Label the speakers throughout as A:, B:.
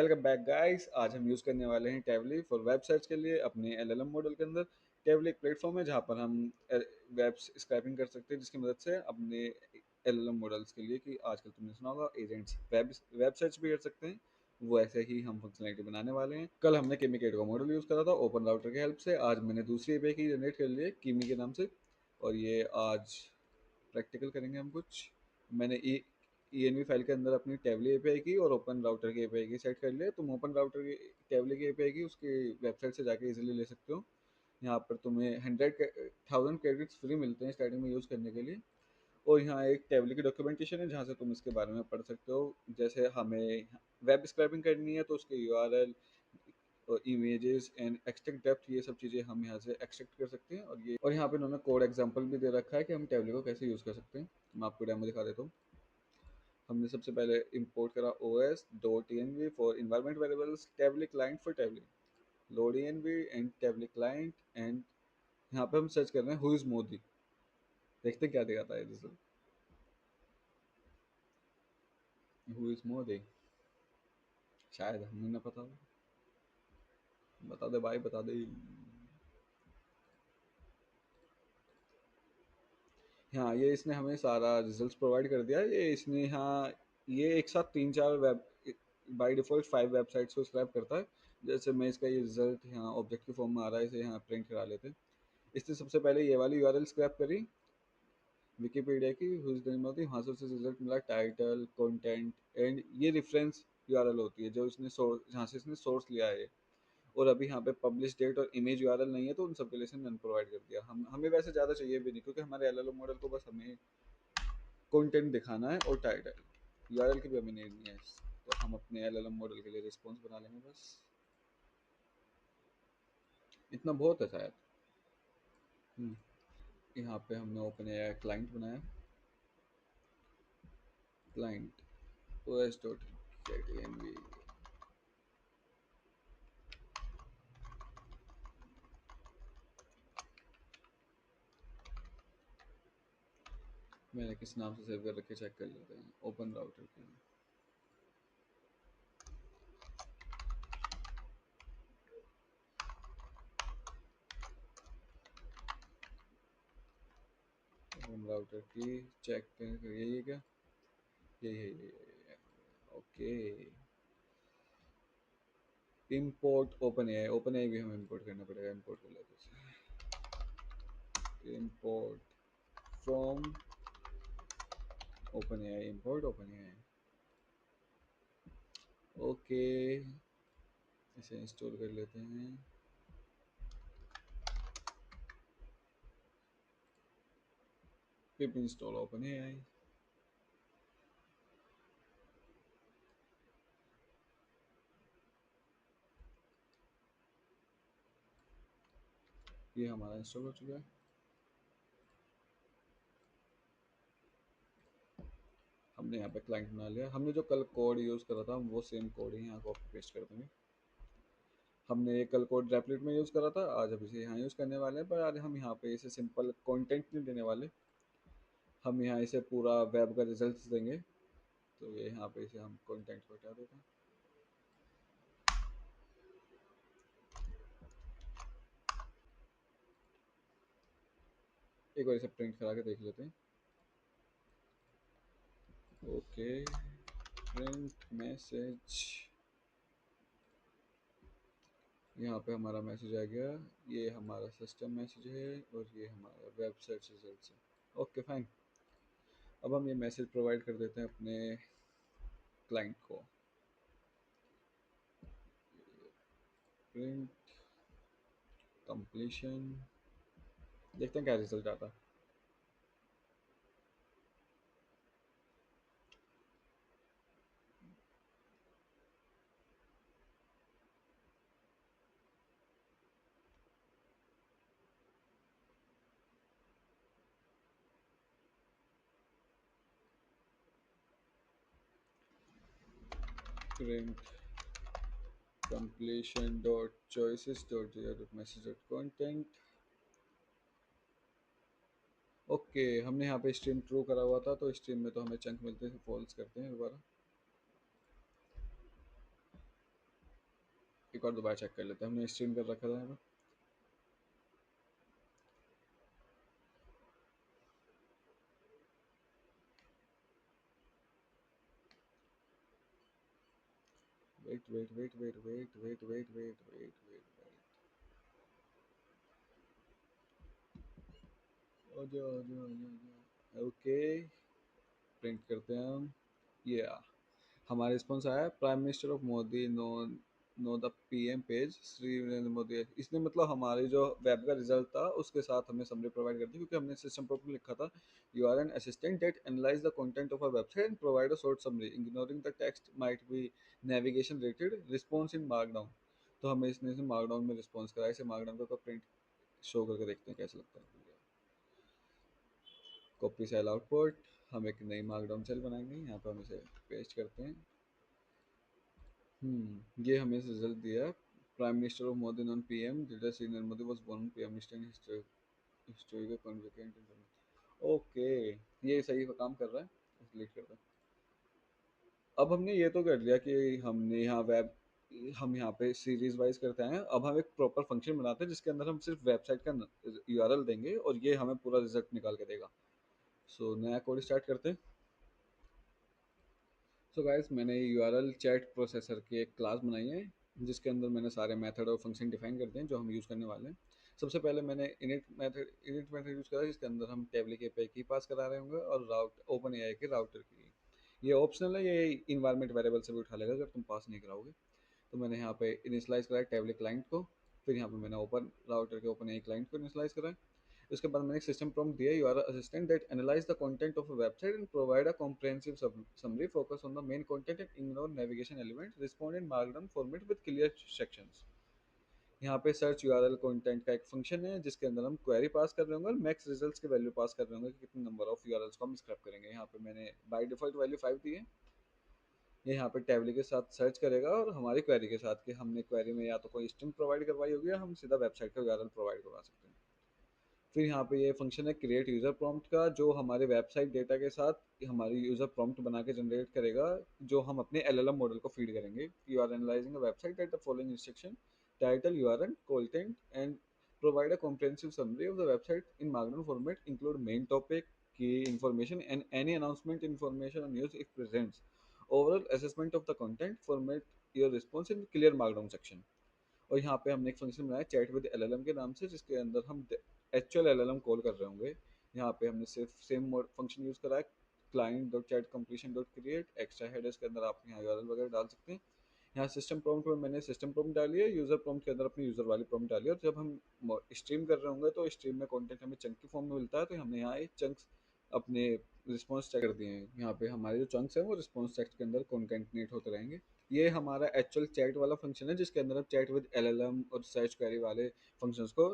A: Welcome back guys. आज हम use करने वाले हैं टैबली फॉर वेब सर्च के लिए अपने एलएलएम मॉडल के अंदर। टैबली एक प्लेटफॉर्म है जहां पर हम वेब स्क्रैपिंग कर सकते हैं, जिसकी मदद से अपने एलएलएम मॉडल्स के लिए कि आजकल तुमने सुना होगा एजेंट्स वेब वेब सर्च भी कर सकते हैं, वो ऐसे ही हम फंक्शनलिटी बनाने वाले हैं। कल हमने किमीकेट का मॉडल यूज़ करा था ओपन राउटर की हेल्प से। आज मैंने दूसरी एपीआई की जनरेट कर ली है कीमी के नाम से, और ये आज प्रैक्टिकल करेंगे हम कुछ। मैंने ई फाइल के अंदर अपनी टैबली एपीआई की और ओपन राउटर की एपीआई की सेट कर लिया। तुम ओपन राउटर की टैबली की एपीआई की उसकी वेबसाइट से जाके इजीली ले सकते हो। यहाँ पर तुम्हें 100,000 क्रेडिट्स फ्री मिलते हैं स्टार्टिंग में यूज़ करने के लिए। और यहाँ एक टैबली की डॉक्यूमेंटेशन है जहाँ से तुम इसके बारे में पढ़ सकते हो। जैसे हमें वेब स्क्रैपिंग करनी है तो उसके यूआरएल और इमेजेस एंड एक्सट्रैक्ट डेप्थ, ये सब चीज़ें हम यहाँ से एक्सट्रैक्ट कर सकते हैं। और यहाँ पे उन्होंने कोड एग्जांपल भी दे रखा है कि हम टैबली को कैसे यूज़ कर सकते हैं। मैं आपको डेमो दिखा देता हूँ। हमने सबसे पहले इंपोर्ट करा os.env for environment variables Tavily client for Tavily load env and Tavily client. And यहाँ पे हम सर्च कर रहे हैं हु इज मोदी। देखते हैं क्या दिखाता है रिजल्ट। हु इज मोदी, शायद हमें ना पता हो। बता दे भाई, बता दे। हाँ, ये इसने हमें सारा रिजल्ट्स प्रोवाइड कर दिया है। ये इसने यहाँ ये एक साथ 3-4 वेब बाय डिफ़ॉल्ट 5 वेबसाइट्स को स्क्रैप करता है। जैसे मैं इसका ये रिजल्ट यहाँ ऑब्जेक्ट के फॉर्म में आ रहा है, इसे यहाँ प्रिंट करा लेते हैं। इसने सबसे पहले ये वाली यूआरएल स्क्रैप करी विकिपीडिया की, who is the name of the, वहाँ से उसे रिजल्ट मिला टाइटल कंटेंट। एंड ये रेफरेंस यूआरएल होती है जो इसने सोर्स, जहाँ से इसने सोर्स लिया है। और अभी यहाँ पे पब्लिश डेट और इमेज यूआरएल नहीं है तो उन सब के लिए इसने नन प्रोवाइड कर दिया। हम हमें वैसे ज़्यादा चाहिए भी नहीं, क्योंकि हमारे एलएलओ मॉडल को बस हमें कंटेंट दिखाना है और टाइटल, यूआरएल की भी हमें नहीं है। तो हम अपने एलएलएम मॉडल के लिए रिस्पॉन्स बना लेंगे बस। इतना बहुत है शायद। हम्म, यहाँ पे हमने ओपन एआई क्लाइंट बनाया। Client os.env। मैंने किस नाम से सेव कर रखे चेक कर लेते हैं। ओपन राउटर के लिए ओपन राउटर की चेक करिए, ये क्या, ये ओके। इंपोर्ट ओपन एआई भी हमें इंपोर्ट करना पड़ेगा। इंपोर्ट कर लेते हैं। Import from open AI, import open AI. Okay, इसे इंस्टॉल कर लेते हैं। पिप इंस्टॉल ओपन एआई। ये हमारा इंस्टॉल हो चुका है। हमने यहाँ पे क्लाइंट बना लिया। हमने जो कल कोड यूज़ करा था वो सेम कोड ही यहाँ कॉपी पेस्ट कर देंगे। हमने ये कल कोड ड्रैपलेट में यूज़ करा था, आज अब इसे यहाँ यूज़ करने वाले हैं। पर आज हम यहाँ पे इसे सिंपल कंटेंट नहीं देने वाले, हम यहाँ इसे पूरा वेब का रिजल्ट देंगे। तो ये यहाँ पे इसे हम कंटेंट को हटा देते हैं। एक बार इसे प्रिंट करा के देख लेते हैं। Okay, print message. यहाँ पे हमारा मैसेज आ गया। ये हमारा सिस्टम मैसेज है और ये हमारा वेब सर्च रिजल्ट है। Okay fine. अब हम ये मैसेज प्रोवाइड कर देते हैं अपने क्लाइंट को। प्रिंट कंप्लीशन, देखते हैं क्या रिजल्ट आता है। Print completion dot choices dot message dot content। Okay, हमने यहाँ पे स्ट्रीम ट्रू करा हुआ था तो स्ट्रीम में तो हमें चंक मिलते थे, फॉल्स करते हैं दोबारा। एक और दोबारा चेक कर लेते हैं, हमने स्ट्रीम कर रखा था यहाँ पे। Wait wait wait wait wait wait wait wait wait wait wait, आ जाओ आ जाओ आ जाओ आ जाओ। ओके, प्रिंट करते हैं हम। ये हमारा रिस्पॉन्स आया, prime minister of Modi know the PM page Shri Narendra Modi. इसने मतलब हमारे जो वेब का रिजल्ट था उसके साथ हमें समरी प्रोवाइड कर दी, क्योंकि हमने सिस्टम प्रॉब्लम लिखा था, you are an assistant that analyse the content of a website and provide a short summary ignoring the text might be navigation related response in markdown. तो हमें इसने मार्कडाउन में response कराया। इसे मार्कडाउन का print show करके देखते हैं कैसा लगता है। कॉपी सेल आउटपुट, हम एक नई मार्कडाउन सेल बनाएंगे, यहाँ पर हम इसे पेस्ट करते हैं। ये हमें रिजल्ट दिया। Prime minister of Modi non PM leader Shri Narendra Modi was born PM minister historical convocant. Okay, ये सही काम कर रहा है, डिलीट करता है। अब हमने ये तो कर लिया कि हमने यहाँ वेब, हम यहाँ पे सीरीज वाइज करते हैं। अब हम एक प्रॉपर फंक्शन बनाते हैं जिसके अंदर हम सिर्फ वेबसाइट का यूआरएल देंगे और ये हमें पूरा रिजल्ट निकाल के देगा। सो नया कोड स्टार्ट करते हैं। सो गाइस, मैंने यूआरएल चैट प्रोसेसर की एक क्लास बनाई है जिसके अंदर मैंने सारे मेथड और फंक्शन डिफाइन करते हैं जो हम यूज़ करने वाले हैं। सबसे पहले मैंने इनिट मेथड यूज़ करा जिसके अंदर हम टेबल के पे की पास करा रहे होंगे और राउट ओपन एआई के राउटर की। ये ऑप्शनल है, ये इन्वायरमेंट वेरिएबल से भी उठा लेगा अगर तुम पास नहीं कराओगे। तो मैंने यहाँ पे इनिशलाइज करा टेबल क्लाइंट को, फिर यहाँ पे मैंने ओपन राउटर के ओपन एआई क्लाइंट को इनिशलाइज करा। उसके बाद मैंने एक सिस्टम प्रॉम्प्ट दिया, you are assistant that analyse the content of a website and provide a comprehensive summary focus on the main content and ignore navigation element respond in markdown format with clear sections. यहाँ पे search URL content का एक function है जिसके अंदर हम query पास कर रहे होंगे और मैक्स रिजल्ट्स के वैल्यू पास कर रहे होंगे कि कितने नंबर ऑफ यूआरएल्स को हम स्क्रैप करेंगे। यहाँ पे मैंने बाय डिफॉल्ट वैल्यू 5 दी है। ये यहाँ पे टेबल के साथ सर्च करेगा और हमारी क्वेरी के साथ कि हमने क्वेरी में या तो कोई स्ट्रिंग प्रोवाइड करवाई होगी या हम सीधा वेबसाइट का यूआरएल प्रोवाइड करवा सकते हैं। फिर यहाँ पे ये फंक्शन है क्रिएट यूज़र प्रॉम्प्ट का, जो हमारे वेबसाइट डेटा के साथ हमारी यूज़र प्रॉम्प्ट बना के जनरेट करेगा, जो हम अपने एलएलएम मॉडल को फीड करेंगे। You are analysing a website at the following instruction, title URL content and provide a comprehensive summary of the website in markdown format include main topic key information and any announcement information on news if presents overall assessment of the content format your response in clear markdown section। और यहाँ पे हमने एक function बनाया chat with LLM के नाम से जिसके अंदर हम एक्चुअल एलएलएम कॉल कर रहे होंगे। यहाँ पे हमने सिर्फ सेम फंक्शन यूज़ करा है, client dot chat completion dot create extra headers के अंदर आप यहाँ यूआरएल वगैरह डाल सकते हैं। यहाँ सिस्टम प्रॉम्प्ट में मैंने सिस्टम प्रॉम्प्ट डाली है, यूज़र प्रॉम्प्ट के अंदर अपनी यूज़र वाली प्रॉम्प्ट डाली है। और जब हम स्ट्रीम कर रहे होंगे तो स्ट्रीम में कंटेंट हमें चंक की फॉर्म में मिलता है, तो हमने यहाँ एक चंक्स अपने रिस्पॉन्स चेक कर दिए हैं। यहाँ पे हमारे जो चंक्स हैं वो रिस्पॉन्स टेक्स्ट के अंदर कॉन्केटनेट होते रहेंगे। ये हमारा एक्चुअल चैट वाला फंक्शन है जिसके अंदर हम चैट विद एलएलएम और सर्च क्वेरी वाले फंक्शंस को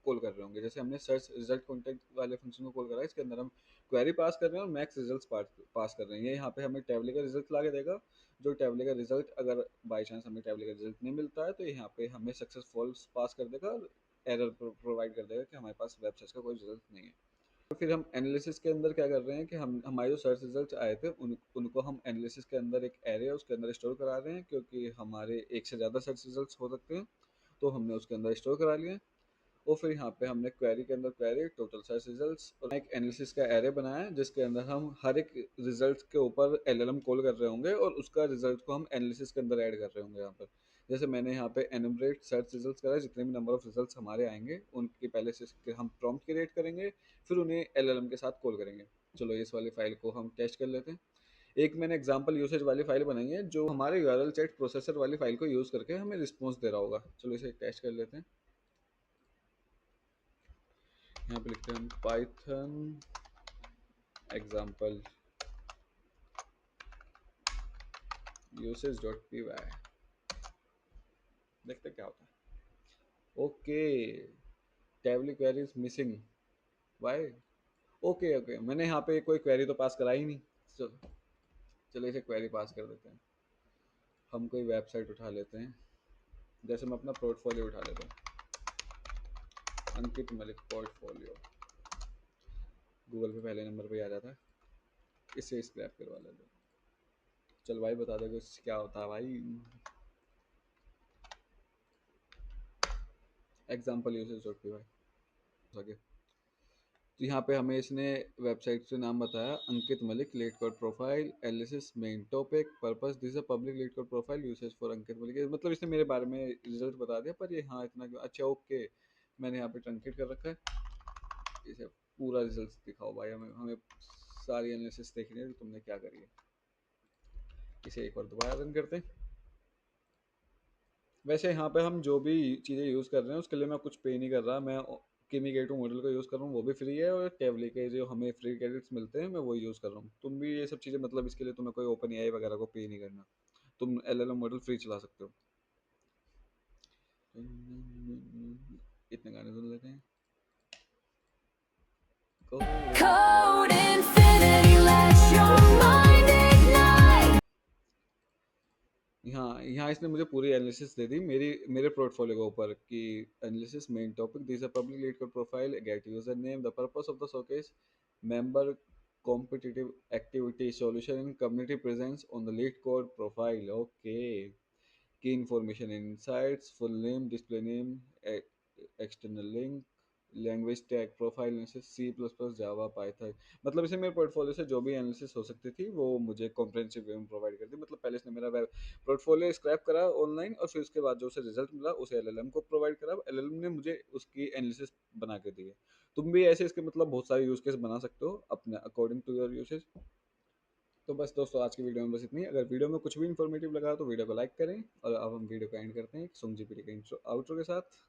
A: कॉल कर रहे होंगे। जैसे हमने सर्च रिजल्ट कॉन्टेंट वाले फंक्शन को कॉल करा है, इसके अंदर हम क्वेरी पास कर रहे हैं और मैक्स रिजल्ट्स पास कर रहे हैं। ये यहाँ पे हमें टेबल का रिजल्ट ला के देगा। जो टेबल का रिजल्ट अगर बाई चांस हमें टेबल का रिजल्ट नहीं मिलता है तो यहाँ पे हमें सक्सेस फॉल्स पास कर देगा और एरर प्रोवाइड कर देगा कि हमारे पास वेबसाइट का कोई रिजल्ट नहीं है। तो फिर हम एनालिसिस के अंदर क्या कर रहे हैं कि हम हमारे जो सर्च रिजल्ट आए थे उनको हम एनालिसिस के अंदर एक एरे है उसके अंदर स्टोर करा रहे हैं, क्योंकि हमारे एक से ज़्यादा सर्च रिजल्ट्स हो सकते हैं। तो हमने उसके अंदर स्टोर करा लिया। और फिर यहाँ पे हमने क्वेरी के अंदर क्वेरी टोटल सर्च रिजल्ट्स और एक एनालिसिस का एरे बनाया है जिसके अंदर हम हर एक रिजल्ट के ऊपर एलएलएम कॉल कर रहे होंगे और उसका रिजल्ट को हम एनालिसिस के अंदर ऐड कर रहे होंगे। यहाँ पर जैसे मैंने यहाँ पे एनुमरेट सर्च रिजल्ट्स करा है, जितने भी नंबर ऑफ रिजल्ट्स हमारे आएंगे उनके पहले से हम प्रॉम्प्ट क्रिएट करेंगे, फिर उन्हें एलएलएम के साथ कॉल करेंगे। चलो इस वाली फाइल को हम टेस्ट कर लेते हैं। एक मैंने एग्जांपल यूसेज वाली फाइल बनाई है जो हमारे यूआरएल चैट प्रोसेसर वाली फाइल को यूज़ करके हमें रिस्पॉन्स दे रहा होगा। चलो इसे टेस्ट कर लेते हैं। यहाँ पे लिखते हैं हम Python example usage dot P Y, देखते हैं क्या होता है। Okay, table query is missing, why. Okay okay, मैंने यहाँ पे कोई क्वेरी तो पास करा ही नहीं। चलो चलो इसे क्वेरी पास कर देते हैं। हम कोई वेबसाइट उठा लेते हैं, जैसे मैं अपना पोर्टफोलियो उठा लेता हूँ, अंकित मलिक पोर्टफोलियो, गूगल पे पहले नंबर पे आ जाता है। इससे स्क्रैप करवा लेते हैं। चल भाई बता दे कुछ क्या होता है भाई। Example usage dot P Y आगे। तो यहाँ पे हमें इसने वेबसाइट से नाम बताया, Ankit Malik LeetCode profile analysis main topic purpose this a public LeetCode profile usage for Ankit Malik, मतलब इसने मेरे बारे में रिजल्ट बता दिया, पर ये हाँ इतना क्यों, अच्छा ओके, मैंने यहाँ पे ट्रंकेट कर रखा है, इसे पूरा रिजल्ट दिखाओ भाई, हमें हमें सारी एनालिसिस देखनी है तुमने क्या करी है। इसे एक बार दोबारा रन करते हैं। वैसे यहाँ पे हम जो भी चीज़ें यूज़ कर रहे हैं उसके लिए मैं कुछ पे नहीं कर रहा, मैं किमी गेटू मॉडल का यूज़ कर रहा हूँ, वो भी फ्री है, और टेबली के जो हमें फ्री क्रेडिट्स मिलते हैं मैं वही यूज़ कर रहा हूँ। तुम भी ये सब चीज़ें, मतलब इसके लिए तुम्हें कोई ओपन एआई वगैरह को पे नहीं करना, तुम एलएलएम मॉडल फ्री चला सकते हो। इतने गाने सुन लेते हैं। Code Infinity, let your mind ignite। यहाँ यहाँ इसने मुझे पूरी एनालिसिस दे दी मेरी मेरे पोर्टफोलियो के ऊपर कि analysis main topic this a public leet code profile get user name the purpose of the showcase member competitive activity solution in community presence on the leet code profile. Okay, key information and insights, full name, display name, external link, language tag profile analysis C plus plus Java Python, मतलब इसे मेरे portfolio से जो भी analysis हो सकती थी वो मुझे कॉम्प्रिहेंसिव वे में प्रोवाइड कर दी। मतलब पहले इसने मेरा वेब पोर्टफोलियो स्क्रैप करा ऑनलाइन, और फिर उसके बाद जो उसे रिजल्ट मिला उसे एलएलएम को प्रोवाइड करा, एलएलएम ने मुझे उसकी एनालिसिस बना के दी है। तुम भी ऐसे इसके मतलब बहुत सारे यूज केस बना सकते हो अपने अकॉर्डिंग टू योर यूसेज। तो बस दोस्तों आज की वीडियो में बस इतनी। अगर वीडियो में कुछ भी इन्फॉर्मेटिव लगा तो वीडियो को लाइक करें, और अब हम वीडियो को एंड करते हैं सोंग जीपीटी के इंट्रो आउट्रो के साथ।